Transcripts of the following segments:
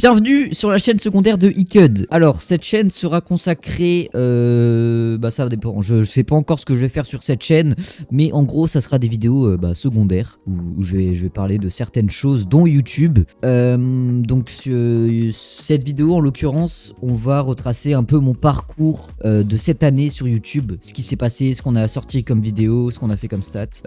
Bienvenue sur la chaîne secondaire de Icud. Alors cette chaîne sera consacrée, ça dépend, je sais pas encore ce que je vais faire sur cette chaîne, mais en gros ça sera des vidéos secondaires où je vais parler de certaines choses dont YouTube. Cette vidéo en l'occurrence, on va retracer un peu mon parcours de cette année sur YouTube, ce qui s'est passé, ce qu'on a sorti comme vidéo, ce qu'on a fait comme stats.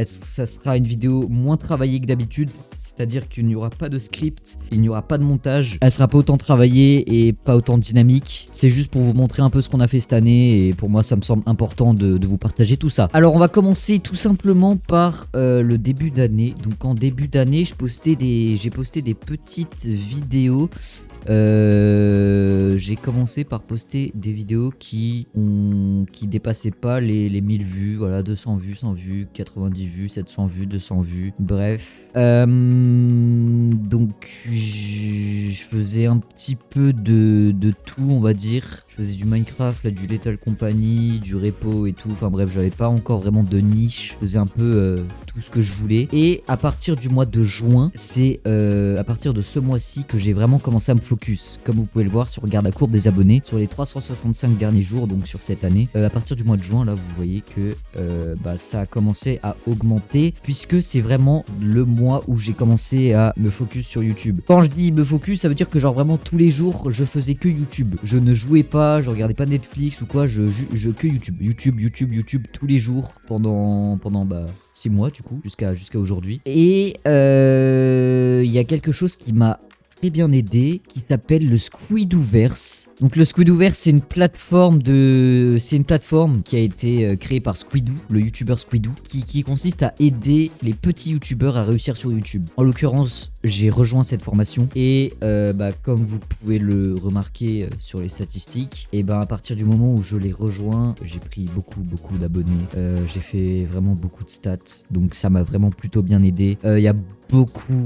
Ça sera une vidéo moins travaillée que d'habitude, c'est-à-dire qu'il n'y aura pas de script, il n'y aura pas de montage, elle sera pas autant travaillée et pas autant dynamique. C'est juste pour vous montrer un peu ce qu'on a fait cette année et pour moi ça me semble important de vous partager tout ça. Alors on va commencer tout simplement par le début d'année. Donc en début d'année j'ai posté des petites vidéos. J'ai commencé par poster des vidéos qui dépassaient pas les 1000 vues, voilà, 200 vues, 100 vues, 90 vues, 700 vues, 200 vues, bref. Donc je faisais un petit peu de tout, on va dire. Je faisais du Minecraft, là, du Lethal Company, du repo et tout, enfin bref, j'avais pas encore vraiment de niche, je faisais un peu tout ce que je voulais. Et à partir du mois de juin, c'est à partir de ce mois-ci que j'ai vraiment commencé à me focus. Comme vous pouvez le voir, si on regarde la courbe des abonnés, sur les 365 derniers jours, donc sur cette année, à partir du mois de juin, là, vous voyez que ça a commencé à augmenter, puisque c'est vraiment le mois où j'ai commencé à me focus sur YouTube. Quand je dis me focus, ça veut dire que genre vraiment tous les jours, je faisais que YouTube. Je ne jouais pas, je regardais pas Netflix ou quoi, que YouTube. YouTube tous les jours pendant 6 mois du coup, jusqu'à aujourd'hui. Et il y a quelque chose qui m'a très bien aidé, qui s'appelle le Squidooverse. Donc le Squidooverse, c'est une plateforme qui a été créée par Squidoo, le youtubeur Squidoo, qui consiste à aider les petits youtubeurs à réussir sur YouTube. En l'occurrence, j'ai rejoint cette formation et comme vous pouvez le remarquer sur les statistiques, et à partir du moment où je l'ai rejoint, j'ai pris beaucoup d'abonnés. J'ai fait vraiment beaucoup de stats, donc ça m'a vraiment plutôt bien aidé. Il y a beaucoup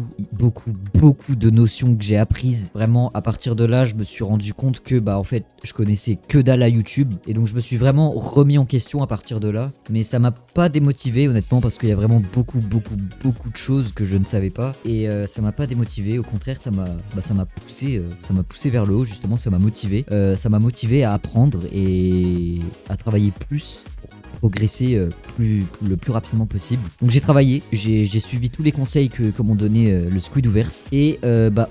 de notions que j'ai apprises. Vraiment, à partir de là, je me suis rendu compte que en fait, je connaissais que dalle à YouTube et donc je me suis vraiment remis en question à partir de là. Mais ça m'a pas démotivé honnêtement parce qu'il y a vraiment beaucoup de choses que je ne savais pas et ça m'a pas démotivé. Au contraire, ça m'a poussé vers le haut. Justement, ça m'a motivé. Ça m'a motivé à apprendre et à travailler plus pour progresser le plus rapidement possible. Donc j'ai travaillé, j'ai suivi tous les conseils que m'ont donné le Squidooverse et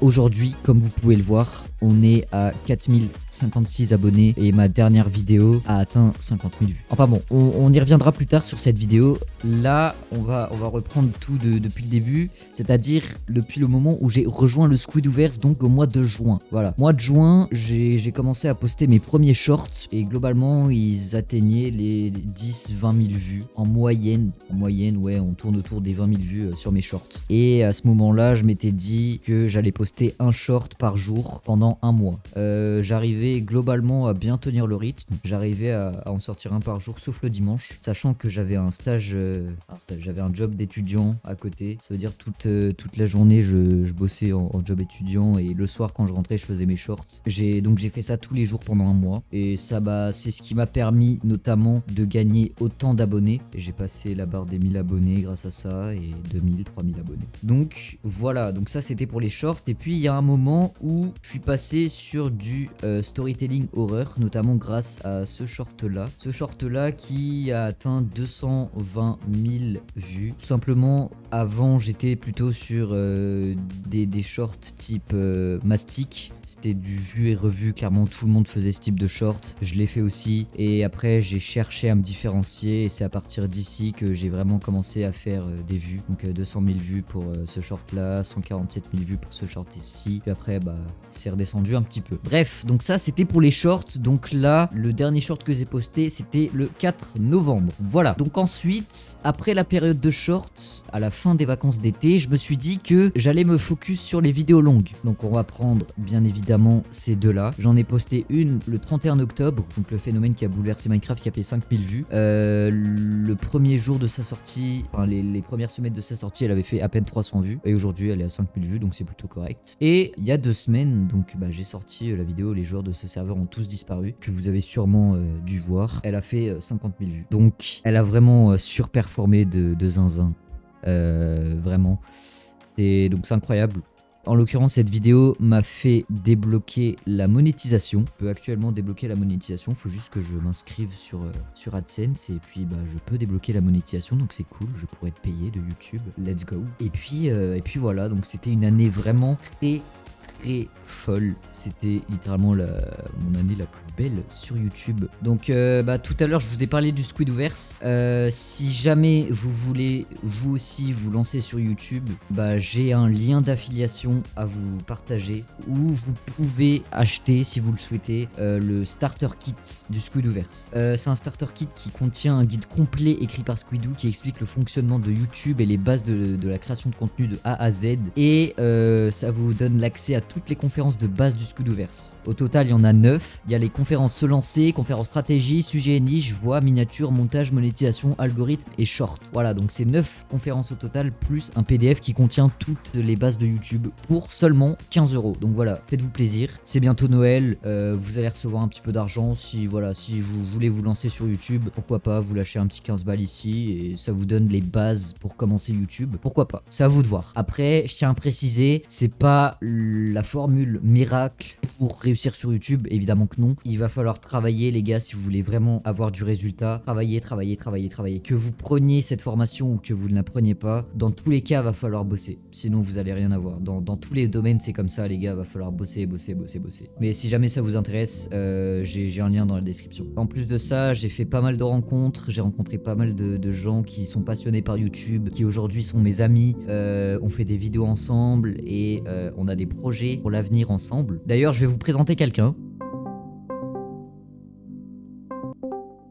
aujourd'hui, comme vous pouvez le voir, on est à 4056 abonnés et ma dernière vidéo a atteint 50 000 vues. Enfin bon, on y reviendra plus tard sur cette vidéo. Là, on va reprendre tout depuis le début, c'est-à-dire depuis le moment où j'ai rejoint le Squidooverse, donc au mois de juin. Voilà, mois de juin, j'ai commencé à poster mes premiers shorts et globalement, ils atteignaient les 10-20 000 vues en moyenne. Ouais, on tourne autour des 20 000 vues sur mes shorts. Et à ce moment-là, je m'étais dit que j'allais poster un short par jour pendant un mois. J'arrivais globalement à bien tenir le rythme. J'arrivais à en sortir un par jour, sauf le dimanche, sachant que j'avais un stage, j'avais un job d'étudiant à côté. Ça veut dire toute la journée, je bossais en job étudiant et le soir, quand je rentrais, je faisais mes shorts. Donc j'ai fait ça tous les jours pendant un mois et ça c'est ce qui m'a permis notamment de gagner autant d'abonnés. J'ai passé la barre des 1000 abonnés grâce à ça et 2000, 3000 abonnés. Donc voilà, donc ça c'était pour les shorts. Et puis il y a un moment où je suis passé sur du storytelling horreur, notamment grâce à ce short là qui a atteint 220 000 vues. Tout simplement, avant j'étais plutôt sur des shorts type mastic. C'était du vu et revu, clairement tout le monde faisait ce type de short, je l'ai fait aussi et après j'ai cherché à me différencier et c'est à partir d'ici que j'ai vraiment commencé à faire des vues. Donc 200 000 vues pour ce short là, 147 000 vues pour ce short ici, puis après c'est redescendu un petit peu. Bref, donc ça c'était pour les shorts. Donc là, le dernier short que j'ai posté c'était le 4 novembre. Voilà, donc ensuite, après la période de shorts, à la fin des vacances d'été, je me suis dit que j'allais me focus sur les vidéos longues. Donc on va prendre bien évidemment ces deux là. J'en ai posté une le 31 octobre, donc le phénomène qui a bouleversé Minecraft, qui a fait 5000 vues. Le premier jour de sa sortie, enfin les premières semaines de sa sortie, elle avait fait à peine 300 vues et aujourd'hui elle est à 5000 vues, donc c'est plutôt correct. Et il y a 2 semaines, donc j'ai sorti la vidéo Les joueurs de ce serveur ont tous disparu, que vous avez sûrement dû voir. Elle a fait 50 000 vues, donc elle a vraiment surperformé de zinzin. Vraiment, et donc c'est incroyable. En l'occurrence, cette vidéo m'a fait débloquer la monétisation. Je peux actuellement débloquer la monétisation. Faut juste que je m'inscrive sur AdSense et puis je peux débloquer la monétisation. Donc c'est cool. Je pourrais être payé de YouTube. Let's go. Et puis voilà. Donc c'était une année vraiment très folle. C'était littéralement mon année la plus belle sur YouTube. Donc tout à l'heure je vous ai parlé du Squidverse. Si jamais vous voulez vous aussi vous lancer sur YouTube, j'ai un lien d'affiliation à vous partager où vous pouvez acheter, si vous le souhaitez, le starter kit du Squidverse. C'est un starter kit qui contient un guide complet écrit par Squidoo qui explique le fonctionnement de YouTube et les bases de la création de contenu de A à Z. Et ça vous donne l'accès à toutes les conférences de base du Squidverse. Au total, il y en a 9. Il y a les conférences se lancer, conférences stratégie, sujet niche, voix, miniature, montage, monétisation, algorithme et short. Voilà, donc c'est 9 conférences au total, plus un PDF qui contient toutes les bases de YouTube pour seulement 15 €. Donc voilà, faites-vous plaisir. C'est bientôt Noël, vous allez recevoir un petit peu d'argent. Si vous voulez vous lancer sur YouTube, pourquoi pas, vous lâchez un petit 15 balles ici et ça vous donne les bases pour commencer YouTube. Pourquoi pas, c'est à vous de voir. Après, je tiens à préciser, c'est pas la formule miracle pour réussir sur YouTube, évidemment que non. Il va falloir travailler les gars si vous voulez vraiment avoir du résultat. Travailler. Que vous preniez cette formation ou que vous ne la preniez pas, dans tous les cas va falloir bosser. Sinon vous allez rien avoir. Dans tous les domaines c'est comme ça les gars, va falloir bosser. Mais si jamais ça vous intéresse, j'ai un lien dans la description. En plus de ça, j'ai fait pas mal de rencontres. J'ai rencontré pas mal de gens qui sont passionnés par YouTube, qui aujourd'hui sont mes amis. On fait des vidéos ensemble et on a des projets pour l'avenir ensemble. D'ailleurs, je vais vous présenter quelqu'un.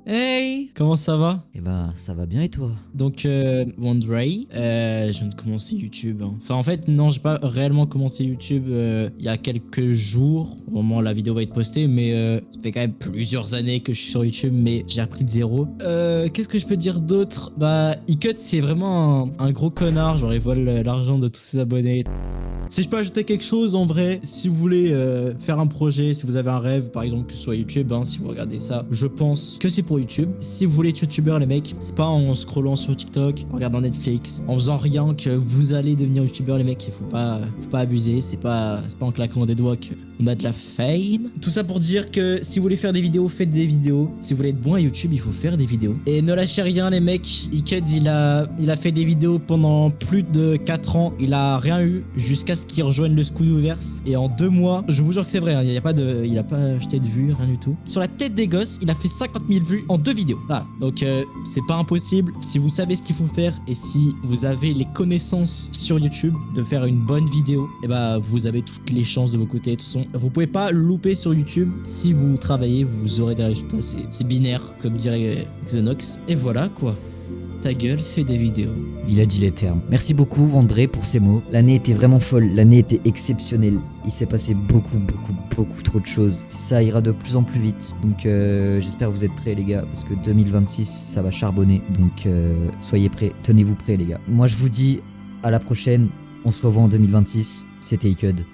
Hey, comment ça va? Eh ça va bien et toi? Donc, Wandray, je viens de commencer YouTube. Enfin, en fait, non, j'ai pas réellement commencé YouTube il y a quelques jours, au moment où la vidéo va être postée, mais ça fait quand même plusieurs années que je suis sur YouTube, mais j'ai repris de zéro. Qu'est-ce que je peux dire d'autre? Icut, c'est vraiment un gros connard, genre il vole l'argent de tous ses abonnés. Si je peux ajouter quelque chose, en vrai, si vous voulez faire un projet, si vous avez un rêve, par exemple, que ce soit YouTube, si vous regardez ça, je pense que c'est pour YouTube. Si vous voulez être youtubeur, les mecs, c'est pas en scrollant sur TikTok, en regardant Netflix, en faisant rien que vous allez devenir youtubeur, les mecs. Il faut pas abuser, c'est pas en claquant des doigts qu'on a de la fame. Tout ça pour dire que si vous voulez faire des vidéos, faites des vidéos. Si vous voulez être bon à YouTube, il faut faire des vidéos. Et ne lâchez rien, les mecs. Ikud, il a fait des vidéos pendant plus de 4 ans. Il a rien eu jusqu'à ce qu'il rejoigne le Squidverse. Et en 2 mois, je vous jure que c'est vrai, il a pas acheté de vues, rien du tout. Sur la tête des gosses, il a fait 50 000 vues en 2 vidéos. Voilà. Donc c'est pas impossible. Si vous savez ce qu'il faut faire et si vous avez les connaissances sur YouTube de faire une bonne vidéo, et vous avez toutes les chances de vos côtés. De toute façon, vous pouvez pas louper sur YouTube. Si vous travaillez, vous aurez des résultats. C'est binaire, comme dirait Xenox. Et voilà quoi. Ta gueule, fais des vidéos. Il a dit les termes. Merci beaucoup André pour ces mots. L'année était vraiment folle, l'année était exceptionnelle. Il s'est passé beaucoup trop de choses. Ça ira de plus en plus vite. Donc j'espère que vous êtes prêts les gars, parce que 2026 ça va charbonner. Donc soyez prêts, tenez-vous prêts les gars. Moi je vous dis à la prochaine, on se revoit en 2026. C'était Ikud.